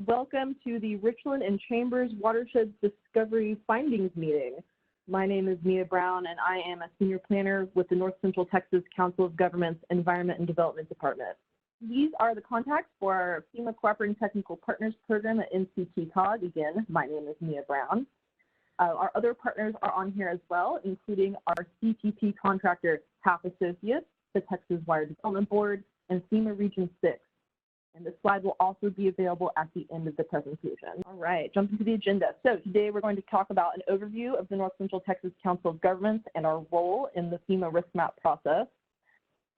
Welcome to the Richland and Chambers Watershed Discovery Findings Meeting. My name is Mia Brown, and I am a Senior Planner with the North Central Texas Council of Governments Environment and Development Department. These are the contacts for our FEMA Cooperating Technical Partners Program at MCCCOG. Again, my name is Mia Brown. Our other partners are on here as well, including our CTP contractor, Half Associates, the Texas Wire Development Board, and FEMA Region 6. And this slide will also be available at the end of the presentation. All right, jumping to the agenda. So today we're going to talk about an overview of the North Central Texas Council of Governments and our role in the FEMA risk map process.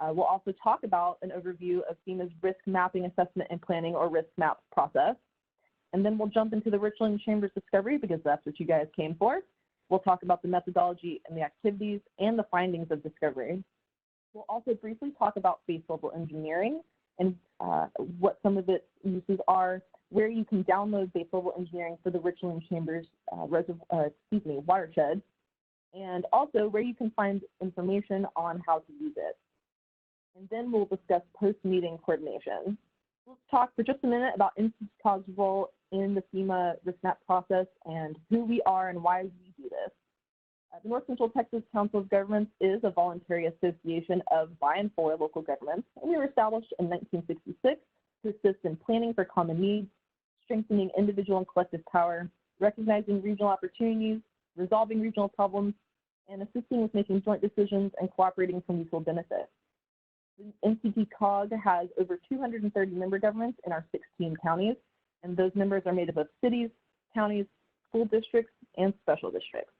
We'll also talk about an overview of FEMA's risk mapping assessment and planning, or risk map process. And then we'll jump into the Richland Chambers discovery, because that's what you guys came for. We'll talk about the methodology and the activities and the findings of discovery. We'll also briefly talk about base level engineering and what some of its uses are, where you can download base level engineering for the Richland-Chambers Watershed, and also where you can find information on how to use it. And then we'll discuss post-meeting coordination. We'll talk for just a minute about MCCCOG's role in the FEMA risk map process and who we are and why we do this. The North Central Texas Council of Governments is a voluntary association of by and for local governments, and we were established in 1966 to assist in planning for common needs, strengthening individual and collective power, recognizing regional opportunities, resolving regional problems, and assisting with making joint decisions and cooperating for mutual benefit. The NCCCOG has over 230 member governments in our 16 counties, and those members are made up of cities, counties, school districts, and special districts.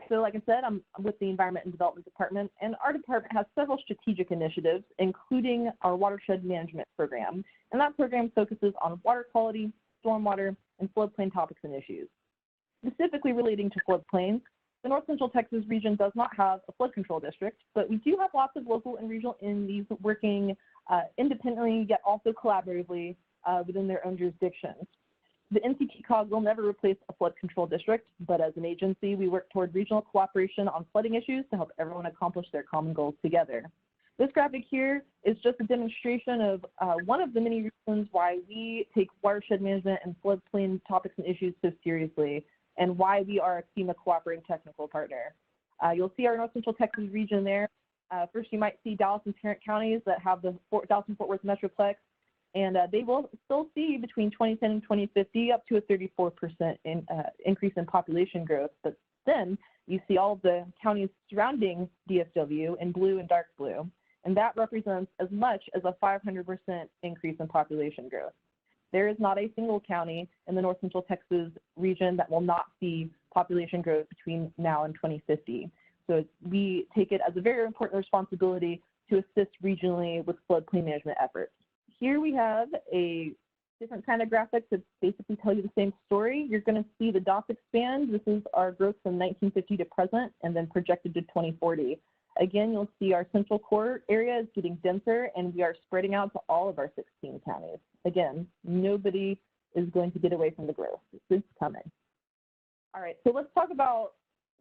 So like I said, I'm with the Environment and Development Department, and our department has several strategic initiatives, including our Watershed Management Program. And that program focuses on water quality, stormwater, and floodplain topics and issues. Specifically relating to floodplains, the North Central Texas region does not have a flood control district, but we do have lots of local and regional entities working independently, yet also collaboratively within their own jurisdictions. The NCCCOG will never replace a flood control district, but as an agency, we work toward regional cooperation on flooding issues to help everyone accomplish their common goals together. This graphic here is just a demonstration of one of the many reasons why we take watershed management and floodplain topics and issues so seriously, and why we are a FEMA cooperating technical partner. You'll see our North Central Texas region there. First, you might see Dallas and Tarrant counties that have the Dallas-Fort Worth Metroplex, and they will still see between 2010 and 2050 up to a 34% increase in population growth. But then you see all of the counties surrounding DFW in blue and dark blue, and that represents as much as a 500% increase in population growth. There is not a single county in the North Central Texas region that will not see population growth between now and 2050. So we take it as a very important responsibility to assist regionally with floodplain management efforts. Here we have a different kind of graphic to basically tell you the same story. You're going to see the dots expand. This is our growth from 1950 to present, and then projected to 2040. Again, you'll see our central core area is getting denser, and we are spreading out to all of our 16 counties. Again, nobody is going to get away from the growth. It's coming. All right, so let's talk about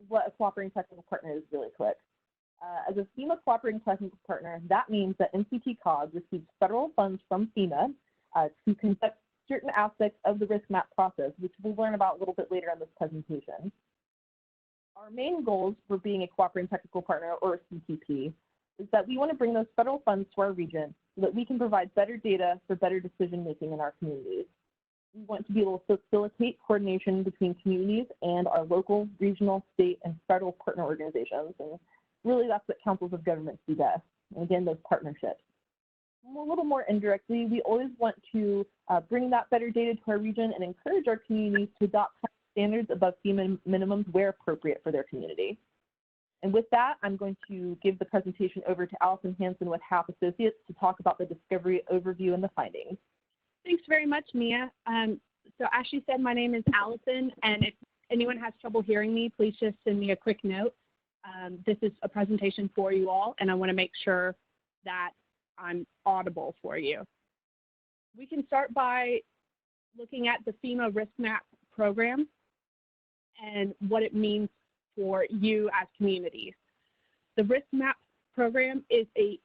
what a cooperating technical partner is really quick. As a FEMA cooperating technical partner, that means that NCCCOG receives federal funds from FEMA to conduct certain aspects of the risk map process, which we'll learn about a little bit later in this presentation. Our main goals for being a cooperating technical partner, or a CTP, is that we want to bring those federal funds to our region so that we can provide better data for better decision making in our communities. We want to be able to facilitate coordination between communities and our local, regional, state, and federal partner organizations. And really, that's what councils of governments do best. And again, those partnerships. A little more indirectly, we always want to bring that better data to our region and encourage our communities to adopt standards above FEMA minimums where appropriate for their community. And with that, I'm going to give the presentation over to Allison Hansen with Half Associates to talk about the discovery overview and the findings. Thanks very much, Mia. So as she said, my name is Allison, and if anyone has trouble hearing me, please just send me a quick note. This is a presentation for you all, and I want to make sure that I'm audible for you. We can start by looking at the FEMA Risk Map program and what it means for you as communities. The Risk Map program is a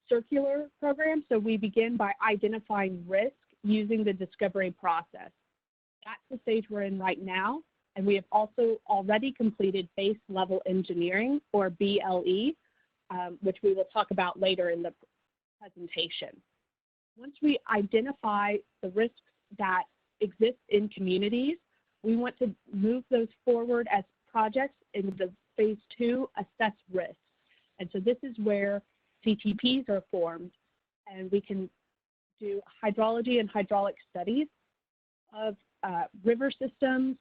circular program, so we begin by identifying risk using the discovery process. That's the stage we're in right now, and we have also already completed base level engineering, or BLE, which we will talk about later in the presentation. Once we identify the risks that exist in communities, we want to move those forward as projects in the phase 2, assess risks. And so this is where CTPs are formed, and we can do hydrology and hydraulic studies of river systems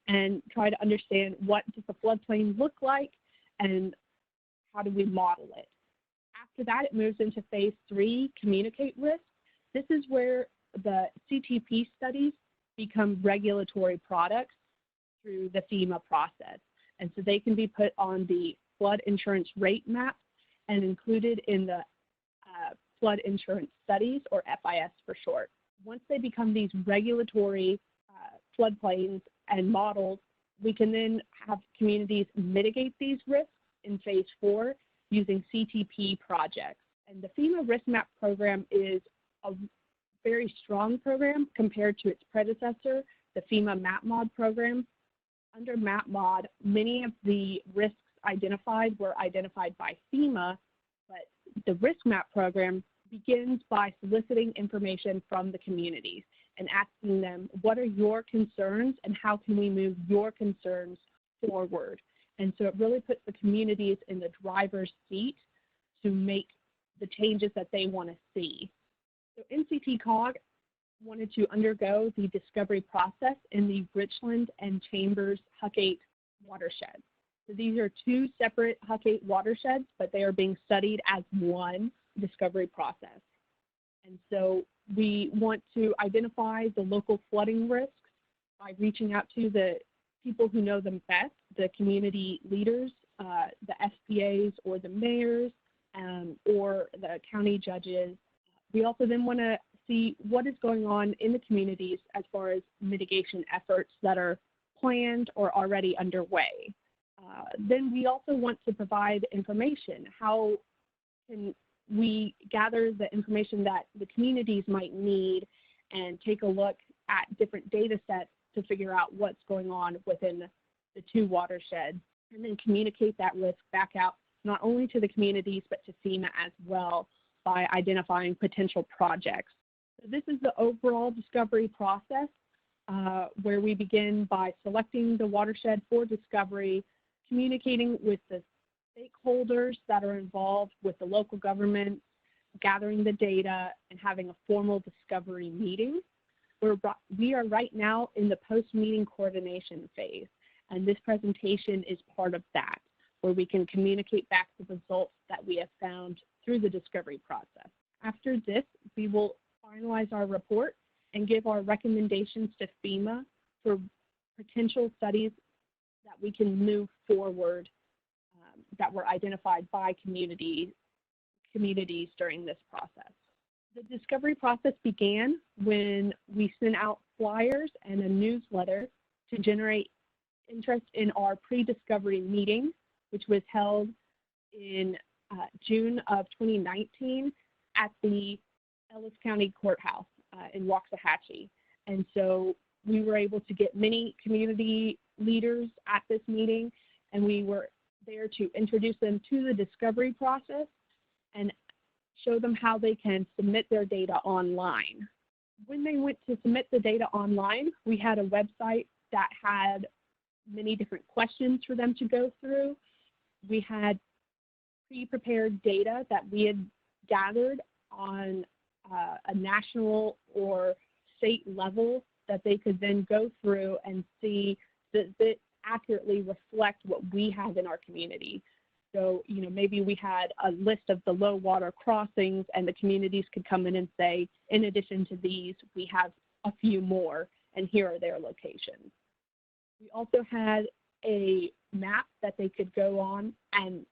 and try to understand what does the floodplain look like and how do we model it. After that, it moves into phase 3, communicate risk. This is where the CTP studies become regulatory products through the FEMA process. And so they can be put on the flood insurance rate map and included in the flood insurance studies, or FIS for short. Once they become these regulatory floodplains and models, we can then have communities mitigate these risks in phase 4 using CTP projects. And the FEMA Risk Map program is a very strong program compared to its predecessor, the FEMA MapMod program. Under MapMod, many of the risks identified were identified by FEMA, but the Risk Map program begins by soliciting information from the communities and asking them, what are your concerns and how can we move your concerns forward? And so it really puts the communities in the driver's seat to make the changes that they want to see. So MCCCOG wanted to undergo the discovery process in the Richland and Chambers Huckate watersheds. So these are 2 separate Huckate watersheds, but they are being studied as one discovery process. And so we want to identify the local flooding risks by reaching out to the people who know them best, the community leaders, the SPAs or the mayors, or the county judges. We also then want to see what is going on in the communities as far as mitigation efforts that are planned or already underway. Then we also want to provide information. How can we gather the information that the communities might need and take a look at different data sets to figure out what's going on within the 2 watersheds, and then communicate that risk back out not only to the communities but to FEMA as well by identifying potential projects. So this is the overall discovery process where we begin by selecting the watershed for discovery, communicating with the stakeholders that are involved with the local government, gathering the data, and having a formal discovery meeting. We are right now in the post-meeting coordination phase, and this presentation is part of that, where we can communicate back the results that we have found through the discovery process. After this, we will finalize our report and give our recommendations to FEMA for potential studies that we can move forward that were identified by communities during this process. The discovery process began when we sent out flyers and a newsletter to generate interest in our PreDiscovery Meeting, which was held in June of 2019 at the Ellis County Courthouse in Waxahachie. And so we were able to get many community leaders at this meeting, and we were there to introduce them to the discovery process and show them how they can submit their data online. When they went to submit the data online, we had a website that had many different questions for them to go through. We had pre-prepared data that we had gathered on a national or state level that they could then go through and see that it accurately reflect what we have in our community. So, you know, maybe we had a list of the low water crossings and the communities could come in and say, in addition to these, we have a few more and here are their locations. We also had a map that they could go on and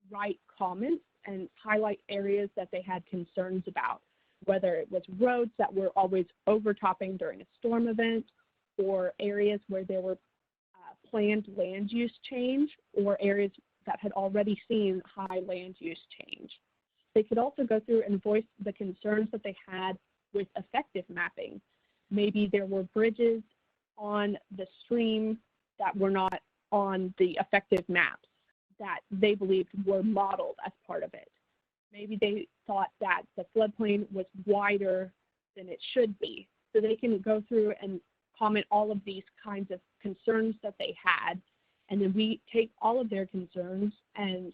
write comments and highlight areas that they had concerns about, whether it was roads that were always overtopping during a storm event, or areas where there were planned land use change, or areas that had already seen high land use change. They could also go through and voice the concerns that they had with effective mapping. maybe there were bridges on the stream that were not on the effective maps that they believed were modeled as part of it. Maybe they thought that the floodplain was wider than it should be. So they can go through and comment all of these kinds of concerns that they had, and then we take all of their concerns and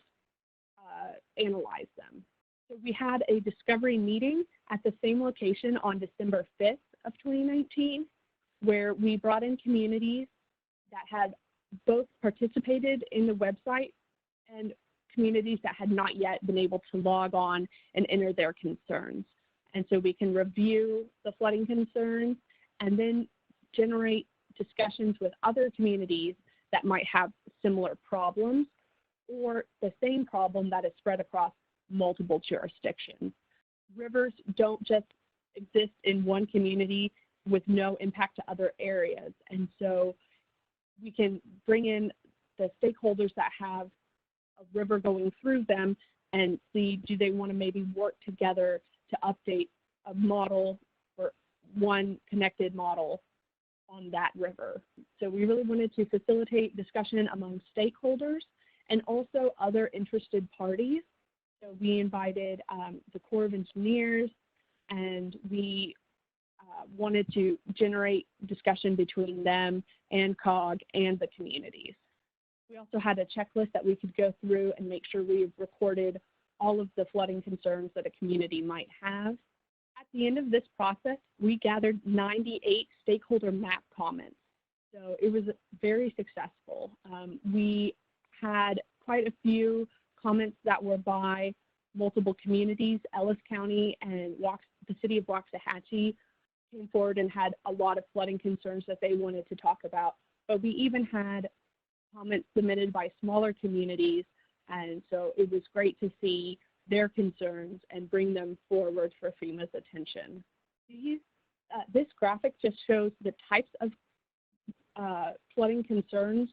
analyze them. So we had a discovery meeting at the same location on December 5th of 2019, where we brought in communities that had both participated in the website and communities that had not yet been able to log on and enter their concerns. And so we can review the flooding concerns and then generate discussions with other communities that might have similar problems or the same problem that is spread across multiple jurisdictions. Rivers don't just exist in one community with no impact to other areas. And so we can bring in the stakeholders that have a river going through them and see, do they want to maybe work together to update a model or one connected model on that river. So we really wanted to facilitate discussion among stakeholders and also other interested parties. So we invited the Corps of Engineers, and we wanted to generate discussion between them and COG and the communities. We also had a checklist that we could go through and make sure we've recorded all of the flooding concerns that a community might have. At the end of this process, we gathered 98 stakeholder map comments. So it was very successful. We had quite a few comments that were by multiple communities. Ellis County and the city of Waxahachie came forward and had a lot of flooding concerns that they wanted to talk about. But we even had comments submitted by smaller communities, and so it was great to see their concerns and bring them forward for FEMA's attention. This graphic just shows the types of flooding concerns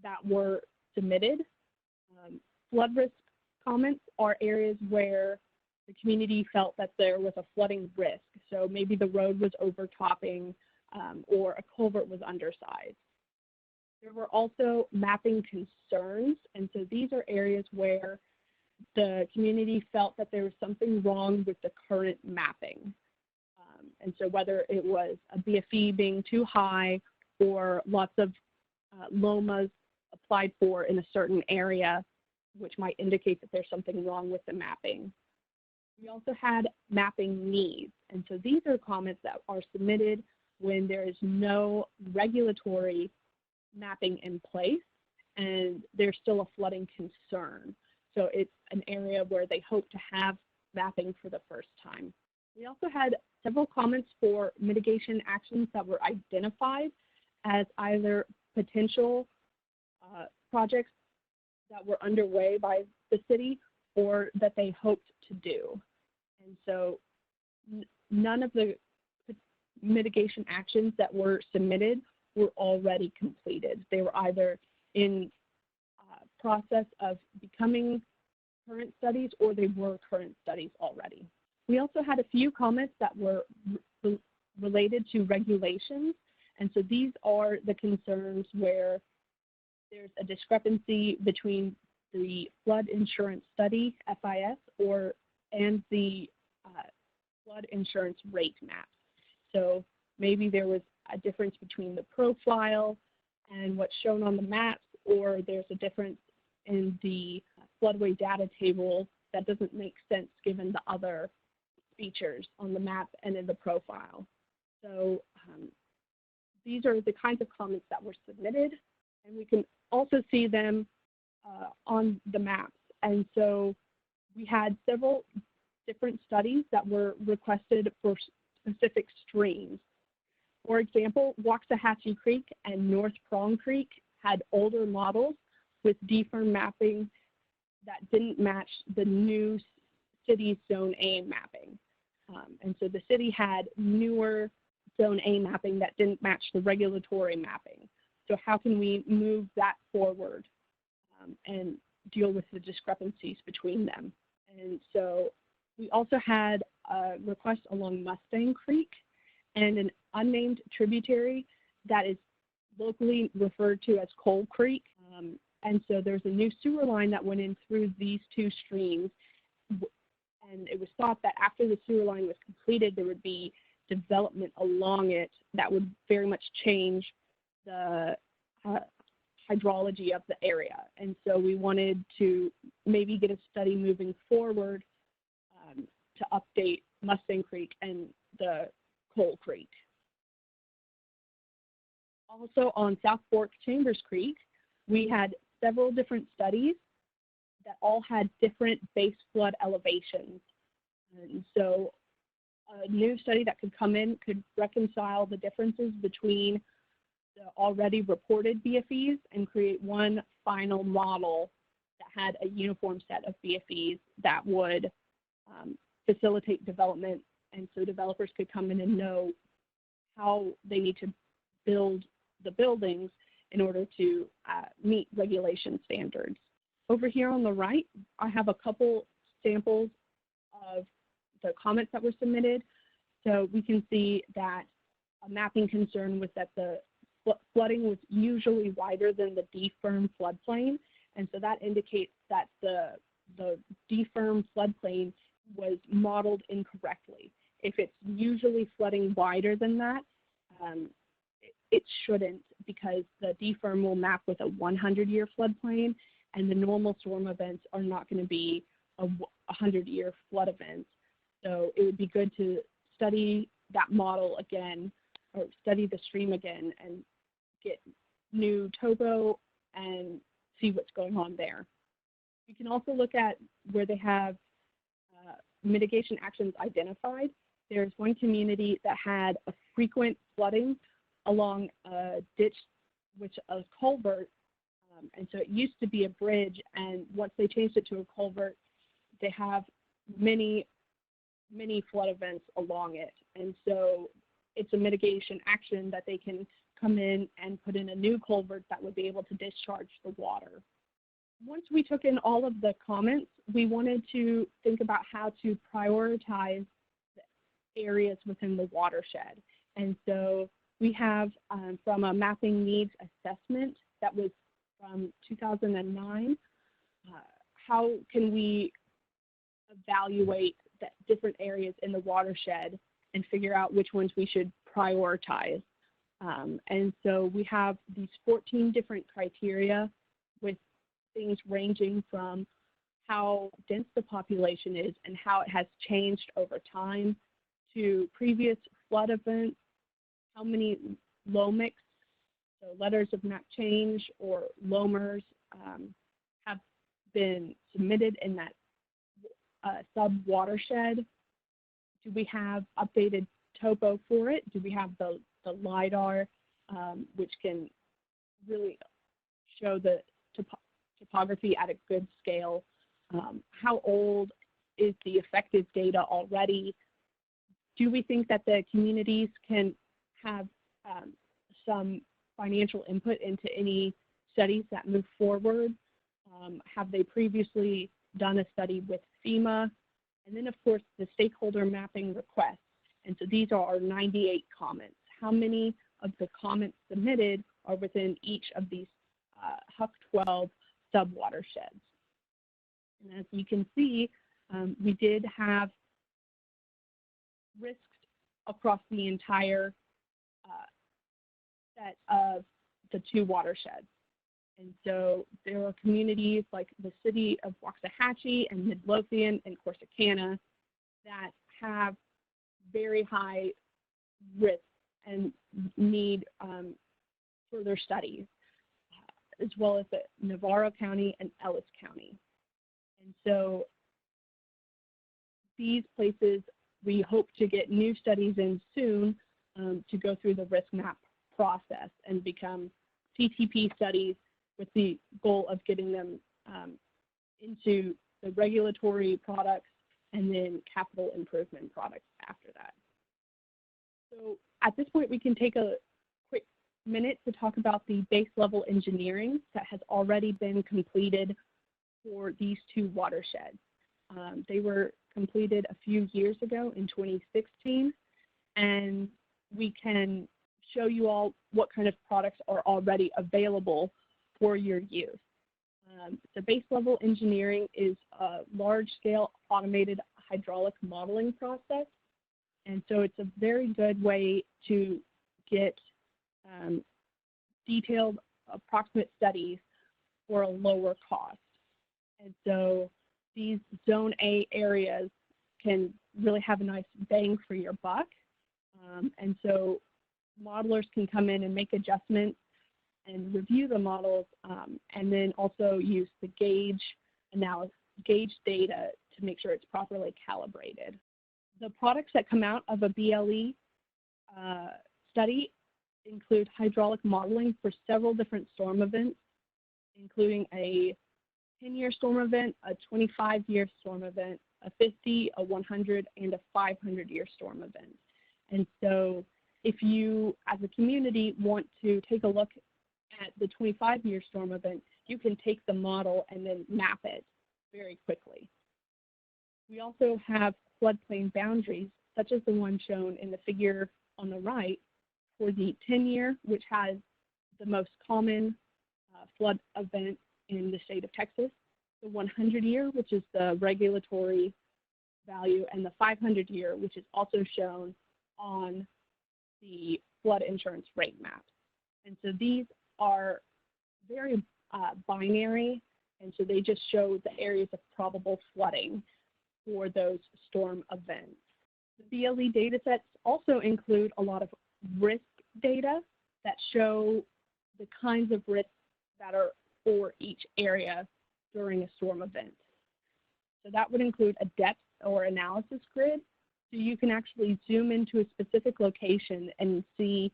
that were submitted. Flood risk comments are areas where the community felt that there was a flooding risk. So maybe the road was overtopping or a culvert was undersized. There were also mapping concerns, and so these are areas where the community felt that there was something wrong with the current mapping. And so whether it was a BFE being too high or lots of LOMAs applied for in a certain area, which might indicate that there's something wrong with the mapping. We also had mapping needs. And so these are comments that are submitted when there is no regulatory mapping in place and there's still a flooding concern. So it's an area where they hope to have mapping for the first time. We also had several comments for mitigation actions that were identified as either potential projects that were underway by the city or that they hoped to do. And so none of the mitigation actions that were submitted were already completed. They were either in process of becoming current studies or they were current studies already. We also had a few comments that were related to regulations. And so these are the concerns where there's a discrepancy between the flood insurance study, FIS, and the flood insurance rate map. So maybe there was a difference between the profile and what's shown on the maps, or there's a difference in the floodway data table that doesn't make sense given the other features on the map and in the profile. So these are the kinds of comments that were submitted, and we can also see them on the maps. And so we had several different studies that were requested for specific streams. For example, Waxahachie Creek and North Prong Creek had older models with deferred mapping that didn't match the new city's Zone A mapping. And so the city had newer Zone A mapping that didn't match the regulatory mapping. So how can we move that forward and deal with the discrepancies between them? And so we also had a request along Mustang Creek and an unnamed tributary that is locally referred to as Coal Creek. And so there's a new sewer line that went in through these two streams. And it was thought that after the sewer line was completed, there would be development along it that would very much change the hydrology of the area. And so we wanted to maybe get a study moving forward to update Mustang Creek and the Coal Creek. Also on South Fork Chambers Creek, we had several different studies that all had different base flood elevations. And so a new study that could come in could reconcile the differences between the already reported BFEs and create one final model that had a uniform set of BFEs that would facilitate development, and so developers could come in and know how they need to build the buildings in order to meet regulation standards. Over here on the right, I have a couple samples of the comments that were submitted. So we can see that a mapping concern was that the flooding was usually wider than the D-firm floodplain. And so that indicates that the D-firm floodplain was modeled incorrectly. If it's usually flooding wider than that, it shouldn't, because the D-firm will map with a 100-year floodplain, and the normal storm events are not going to be a 100-year flood event. So it would be good to study that model again, or study the stream again, and get new topo and see what's going on there. You can also look at where they have mitigation actions identified. There's one community that had a frequent flooding along a ditch, which a culvert, and so it used to be a bridge, and once they changed it to a culvert, they have many flood events along it. And so it's a mitigation action that they can come in and put in a new culvert that would be able to discharge the water. Once we took in all of the comments, we wanted to think about how to prioritize the areas within the watershed. And so we have from a mapping needs assessment that was from 2009, how can we evaluate the different areas in the watershed and figure out which ones we should prioritize. And so we have these 14 different criteria with things ranging from how dense the population is and how it has changed over time, to previous flood events, how many LOMICs, so letters of map change, or LOMERs, have been submitted in that sub-watershed. Do we have updated topo for it? Do we have the LIDAR, which can really show the topography at a good scale? How old is the effective data already? Do we think that the communities can have some financial input into any studies that move forward? Have they previously done a study with FEMA? And then, of course, the stakeholder mapping requests. And so these are our 98 comments. How many of the comments submitted are within each of these HUC 12 sub-watersheds? And as you can see, we did have risks across the entire set of the two watersheds. And so there are communities like the city of Waxahachie and Midlothian and Corsicana that have very high risk and need further studies, as well as the Navarro County and Ellis County. And so these places, we hope to get new studies in soon to go through the risk map process and become CTP studies, with the goal of getting them into the regulatory products and then capital improvement products after that. So at this point, we can take a quick minute to talk about the base level engineering that has already been completed for these two watersheds. They were completed a few years ago in 2016, and we can show you all what kind of products are already available for your use. So base level engineering is a large-scale automated hydraulic modeling process. And so it's a very good way to get detailed approximate studies for a lower cost. And so these Zone A areas can really have a nice bang for your buck. And so modelers can come in and make adjustments and review the models, and then also use the gauge data to make sure it's properly calibrated. The products that come out of a BLE study include hydraulic modeling for several different storm events, including a 10-year storm event, a 25-year storm event, a 50, a 100, and a 500-year storm event. And so if you, as a community, want to take a look at the 25-year storm event, you can take the model and then map it very quickly. We also have floodplain boundaries, such as the one shown in the figure on the right for the 10-year, which has the most common flood event in the state of Texas, the 100-year, which is the regulatory value, and the 500-year, which is also shown on the flood insurance rate map. And so these are very binary, and so they just show the areas of probable flooding for those storm events. The BLE data sets also include a lot of risk data that show the kinds of risks that are for each area during a storm event. So that would include a depth or analysis grid. So you can actually zoom into a specific location and see,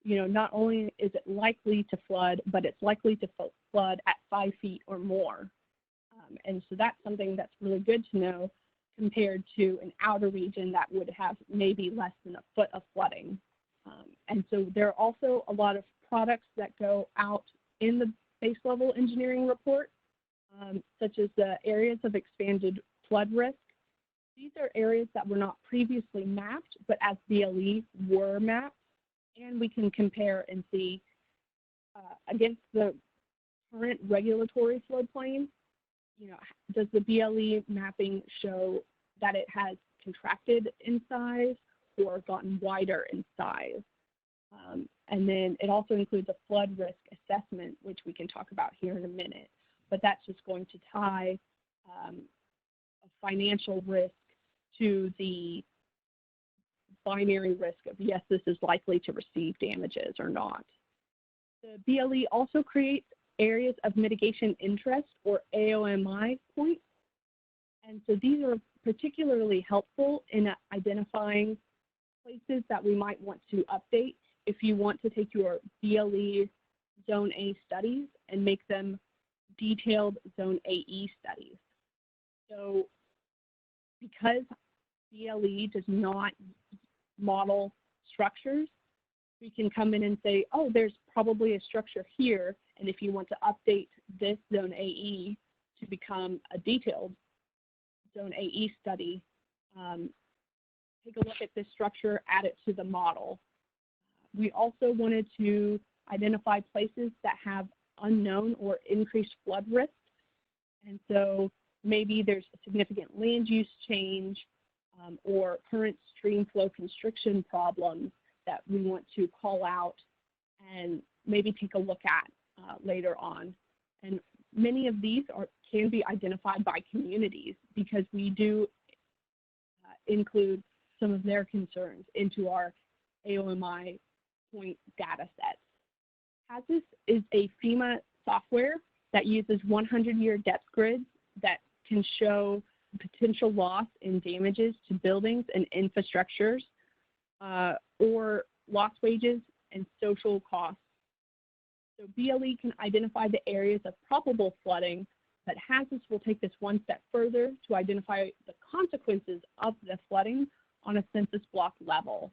you know, not only is it likely to flood, but it's likely to flood at 5 feet or more. And so that's something that's really good to know compared to an outer region that would have maybe less than a foot of flooding. And so there are also a lot of products that go out in the base level engineering report, such as the areas of expanded flood risk. These are areas that were not previously mapped, but as BLE were mapped, and we can compare and see against the current regulatory floodplain, you know, does the BLE mapping show that it has contracted in size or gotten wider in size? And then it also includes a flood risk assessment, which we can talk about here in a minute, but that's just going to tie a financial risk to the binary risk of, yes, this is likely to receive damages or not. The BLE also creates areas of mitigation interest, or AOMI points. And so these are particularly helpful in identifying places that we might want to update if you want to take your BLE Zone A studies and make them detailed Zone AE studies. So because BLE does not model structures, we can come in and say, oh, there's probably a structure here, and if you want to update this Zone AE to become a detailed Zone AE study, take a look at this structure, add it to the model. We also wanted to identify places that have unknown or increased flood risk. And so maybe there's a significant land use change or current stream flow constriction problems that we want to call out and maybe take a look at later on. And many of these can be identified by communities because we do include some of their concerns into our AOMI point data sets. HAZIS is a FEMA software that uses 100-year depth grids that can show potential loss and damages to buildings and infrastructures or lost wages and social costs. So BLE can identify the areas of probable flooding, but HAZIS will take this one step further to identify the consequences of the flooding on a census block level.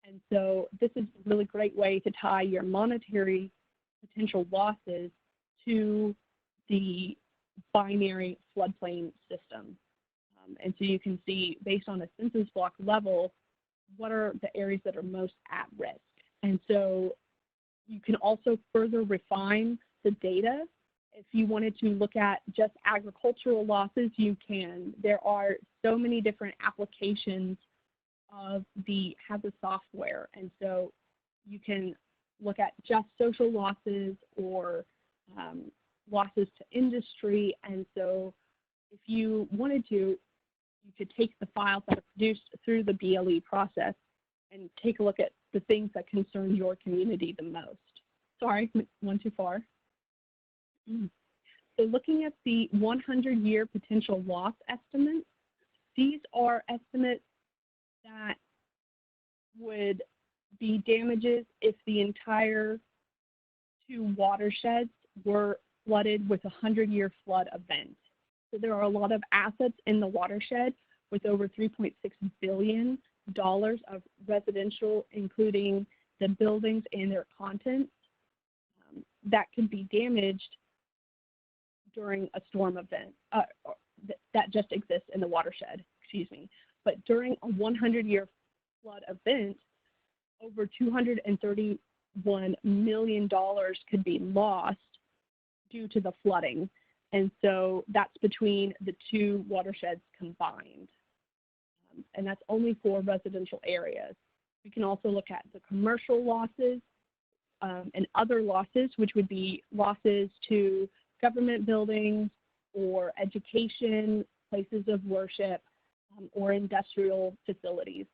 And so this is a really great way to tie your monetary potential losses to the binary floodplain system. And so you can see, based on a census block level, what are the areas that are most at risk. And so you can also further refine the data. If you wanted to look at just agricultural losses, you can. There are so many different applications of the HAZA software. And so you can look at just social losses or losses to industry. And so if you wanted to, you could take the files that are produced through the BLE process and take a look at the things that concern your community the most. Sorry, one too far. So looking at the 100-year potential loss estimates, these are estimates that would be damages if the entire 2 watersheds were flooded with a 100-year flood event. So there are a lot of assets in the watershed with over $3.6 billion of residential, including the buildings and their contents, that could be damaged during a storm event that just exists in the watershed, excuse me. But during a 100-year flood event, over $231 million could be lost due to the flooding. And so that's between the 2 watersheds combined. And that's only for residential areas. We can also look at the commercial losses and other losses, which would be losses to government buildings or education, places of worship, or industrial facilities.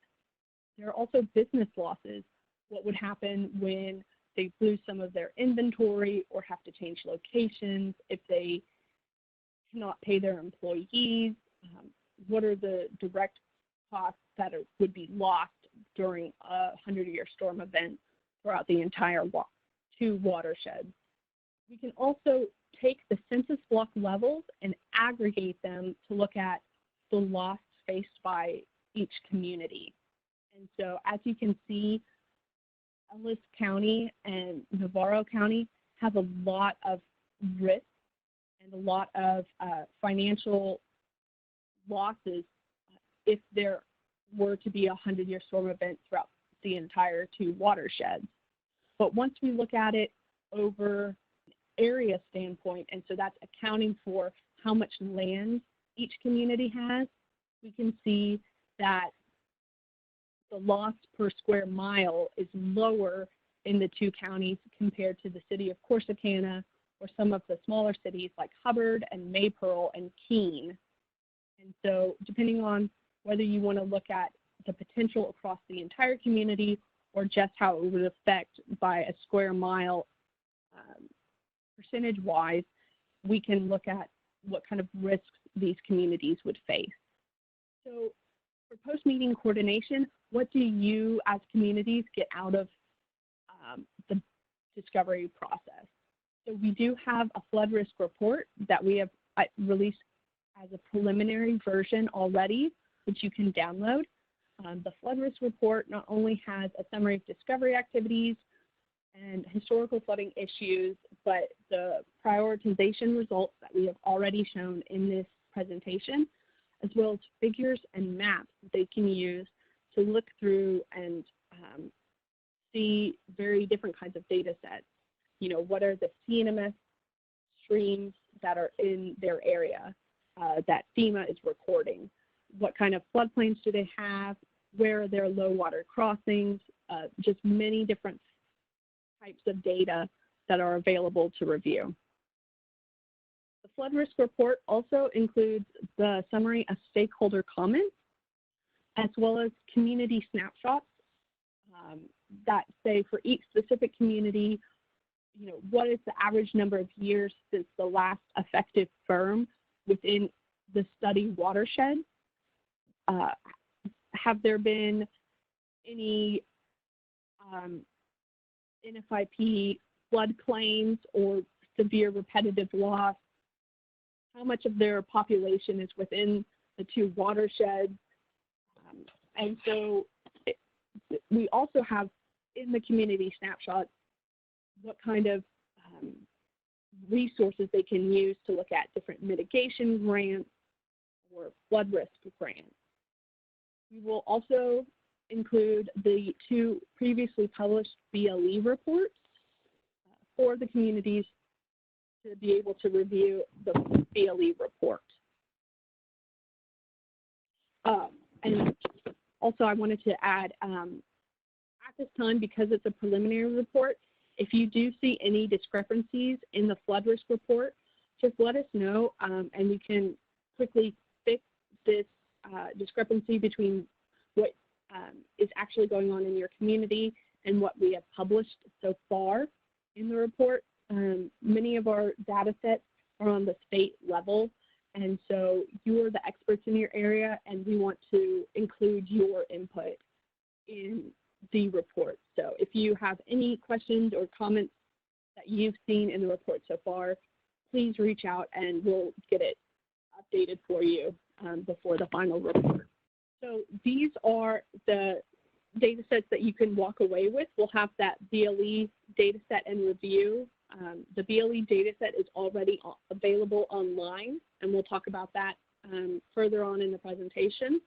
There are also business losses. What would happen when they lose some of their inventory or have to change locations, if they cannot pay their employees, what are the direct costs that would be lost during a 100-year storm event throughout the entire 2 watersheds. We can also take the census block levels and aggregate them to look at the loss faced by each community. And so as you can see, Ellis County and Navarro County have a lot of risk and a lot of financial losses if there were to be a 100-year storm event throughout the entire 2 watersheds. But once we look at it over an area standpoint, and so that's accounting for how much land each community has, we can see that the loss per square mile is lower in the 2 counties compared to the city of Corsicana or some of the smaller cities like Hubbard and Maypearl and Keene. And so depending on whether you want to look at the potential across the entire community or just how it would affect by a square mile percentage-wise, we can look at what kind of risks these communities would face. So for post-meeting coordination, what do you as communities get out of the discovery process? So we do have a flood risk report that we have released as a preliminary version already, which you can download. The flood risk report not only has a summary of discovery activities and historical flooding issues, but the prioritization results that we have already shown in this presentation, as well as figures and maps that they can use to look through and see very different kinds of data sets. You know, what are the CNMS streams that are in their area that FEMA is recording? What kind of floodplains do they have? Where are their low water crossings? Just many different types of data that are available to review. The flood risk report also includes the summary of stakeholder comments, as well as community snapshots that say for each specific community, you know, what is the average number of years since the last effective firm within the study watershed? Have there been any NFIP flood claims or severe repetitive loss? How much of their population is within the 2 watersheds? And so we also have in the community snapshot what kind of resources they can use to look at different mitigation grants or flood risk grants. We will also include the 2 previously published BLE reports for the communities to be able to review the BLE report. And also I wanted to add, at this time, because it's a preliminary report, if you do see any discrepancies in the flood risk report, just let us know, and we can quickly fix this discrepancy between what is actually going on in your community and what we have published so far in the report. Many of our data sets are on the state level, and so you're the experts in your area, and we want to include your input in the report. So if you have any questions or comments that you've seen in the report so far, please reach out and we'll get it updated for you before the final report. So these are the data sets that you can walk away with. We'll have that BLE data set and review. The BLE data set is already available online, and we'll talk about that further on in the presentation.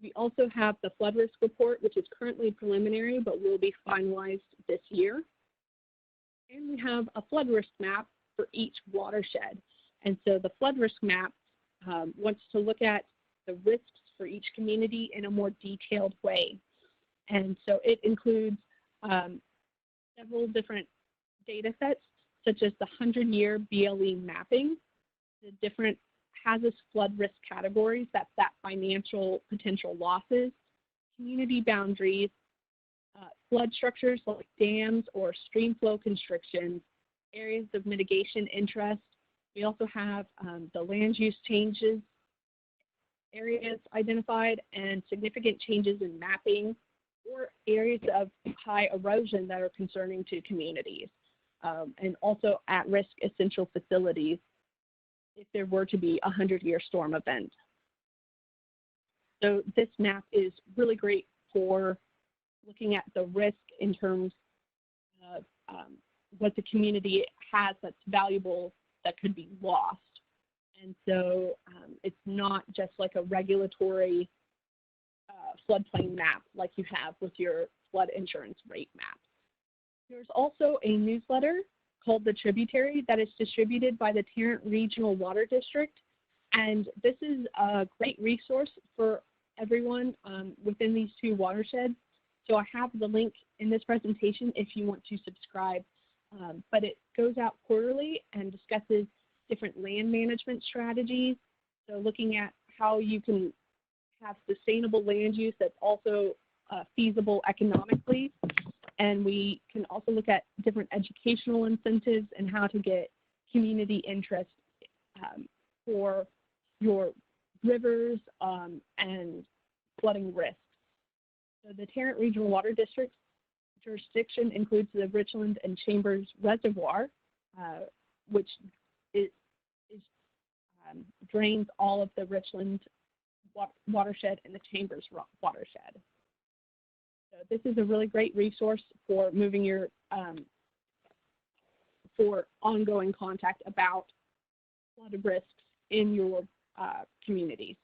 We also have the flood risk report, which is currently preliminary, but will be finalized this year. And we have a flood risk map for each watershed. And so the flood risk map wants to look at the risks for each community in a more detailed way. And so it includes several different data sets, such as the 100-year BLE mapping, the different hazardous flood risk categories, that's that financial potential losses, community boundaries, flood structures like dams or stream flow constrictions, areas of mitigation interest. We also have the land use changes areas identified and significant changes in mapping or areas of high erosion that are concerning to communities, and also at-risk essential facilities if there were to be a 100-year storm event. So this map is really great for looking at the risk in terms of what the community has that's valuable that could be lost. And so it's not just like a regulatory floodplain map like you have with your flood insurance rate map. There's also a newsletter called The Tributary that is distributed by the Tarrant Regional Water District. And this is a great resource for everyone within these 2 watersheds. So I have the link in this presentation if you want to subscribe. But it goes out quarterly and discusses different land management strategies. So looking at how you can have sustainable land use that's also feasible economically. And we can also look at different educational incentives and how to get community interest for your rivers and flooding risks. So the Tarrant Regional Water District's jurisdiction includes the Richland and Chambers Reservoir, which drains all of the Richland watershed and the Chambers watershed. So this is a really great resource for moving your, for ongoing contact about flood risks in your communities.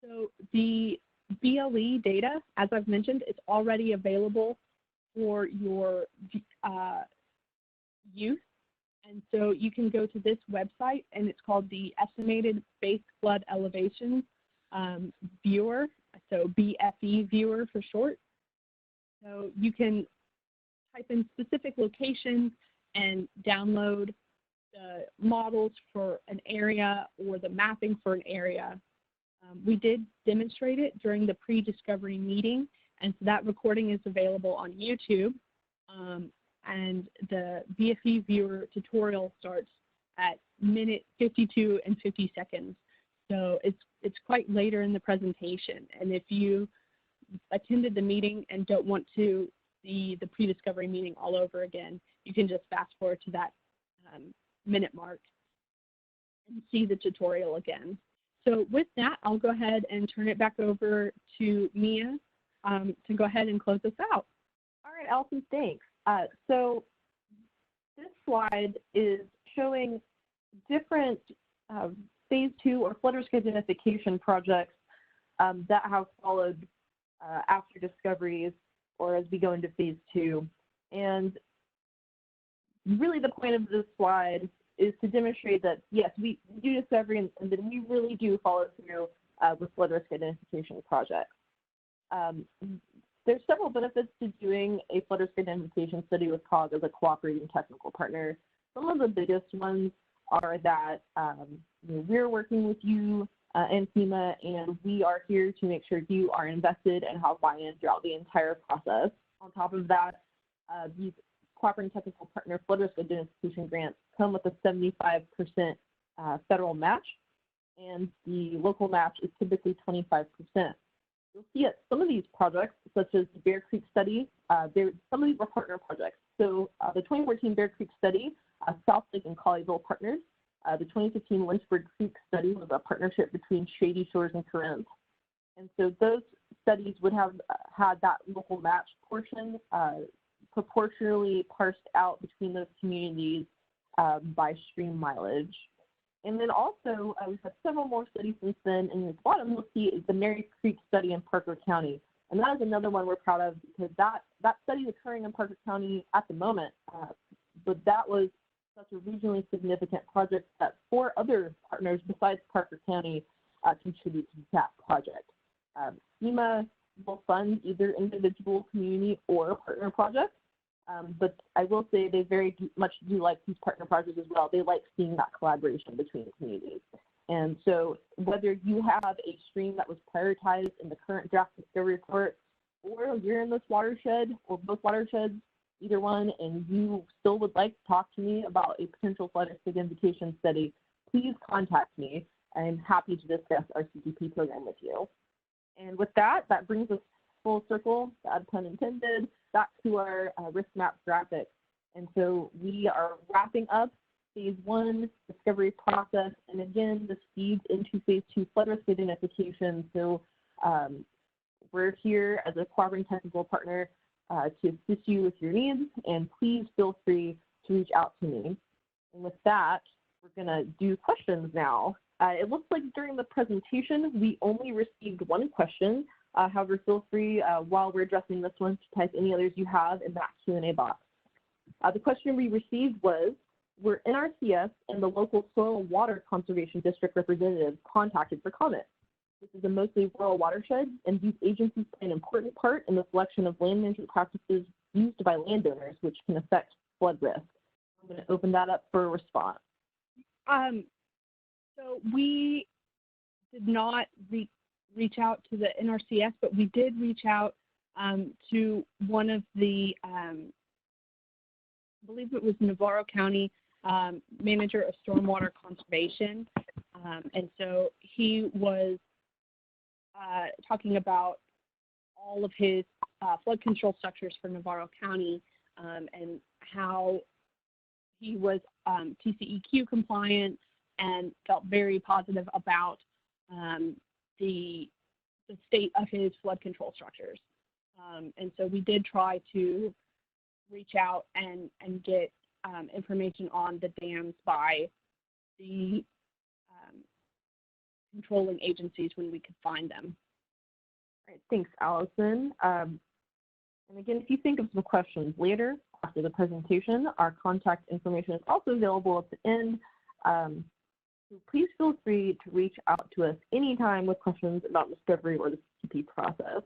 So the BLE data, as I've mentioned, is already available for your use. And so you can go to this website, and it's called the Estimated Base Flood Elevation Viewer, so BFE Viewer for short. So you can type in specific locations and download the models for an area or the mapping for an area. We did demonstrate it during the pre-discovery meeting, and so that recording is available on YouTube. And the BFE Viewer tutorial starts at minute 52 and 50 seconds. So it's quite later in the presentation. And if you attended the meeting and don't want to see the pre-discovery meeting all over again, you can just fast forward to that minute mark and see the tutorial again. So with that, I'll go ahead and turn it back over to Mia to go ahead and close us out. All right, Allison, thanks. So this slide is showing different phase 2 or flood risk identification projects that have followed after discoveries or as we go into phase 2. And really the point of this slide is to demonstrate that, yes, we do discovery and then we really do follow through with flood risk identification projects. There's several benefits to doing a flood risk identification study with COG as a cooperating technical partner. Some of the biggest ones are that we're working with you and FEMA, and we are here to make sure you are invested and have buy-in throughout the entire process. On top of that, these cooperating technical partner flood risk identification grants come with a 75% federal match, and the local match is typically 25%. You'll see at some of these projects, such as the Bear Creek study, some of these were partner projects. So the 2014 Bear Creek study, South Lake and Colleyville partners. The 2015 Lynchburg Creek study was a partnership between Shady Shores and Corinth. And so those studies would have had that local match portion proportionally parsed out between those communities by stream mileage. And then also, we've had several more studies since then, and at the bottom you'll see is the Mary Creek study in Parker County. And that is another one we're proud of because that study is occurring in Parker County at the moment, but that was such a regionally significant project that 4 other partners besides Parker County contribute to that project. FEMA will fund either individual, community, or partner projects. But I will say they very much do like these partner projects as well. They like seeing that collaboration between communities. And so whether you have a stream that was prioritized in the current draft discovery report, or you're in this watershed or both watersheds, either one, and you still would like to talk to me about a potential flood risk identification study, please contact me. I'm happy to discuss our CTP program with you. And with that, that brings us full circle, bad pun intended, back to our risk map graphic. And so we are wrapping up phase 1 discovery process. And again, this feeds into phase 2 flood risk identification. So we're here as a cooperating technical partner to assist you with your needs, and please feel free to reach out to me. And with that, we're going to do questions now. It looks like during the presentation, we only received 1 question. However, feel free while we're addressing this one to type any others you have in that Q&A box. The question we received was, were NRCS and the local Soil and Water Conservation District representatives contacted for comment? This is a mostly rural watershed, and these agencies play an important part in the selection of land management practices used by landowners, which can affect flood risk. I'm going to open that up for a response. So we did not reach out to the NRCS, but we did reach out to one of the, I believe it was Navarro County manager of stormwater conservation. And so he was talking about all of his flood control structures for Navarro County and how he was TCEQ compliant and felt very positive about the state of his flood control structures. And so we did try to reach out and get information on the dams by the controlling agencies when we could find them. All right, thanks, Allison. And again, if you think of some questions later after the presentation, our contact information is also available at the end. So please feel free to reach out to us anytime with questions about discovery or the CTP process.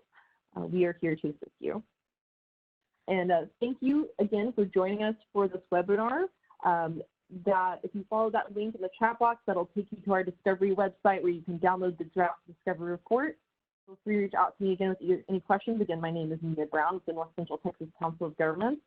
We are here to assist you. And thank you again for joining us for this webinar. That if you follow that link in the chat box, that'll take you to our discovery website where you can download the draft discovery report. Feel free to reach out to me again with any questions. Again, my name is Mia Brown with the North Central Texas Council of Governments.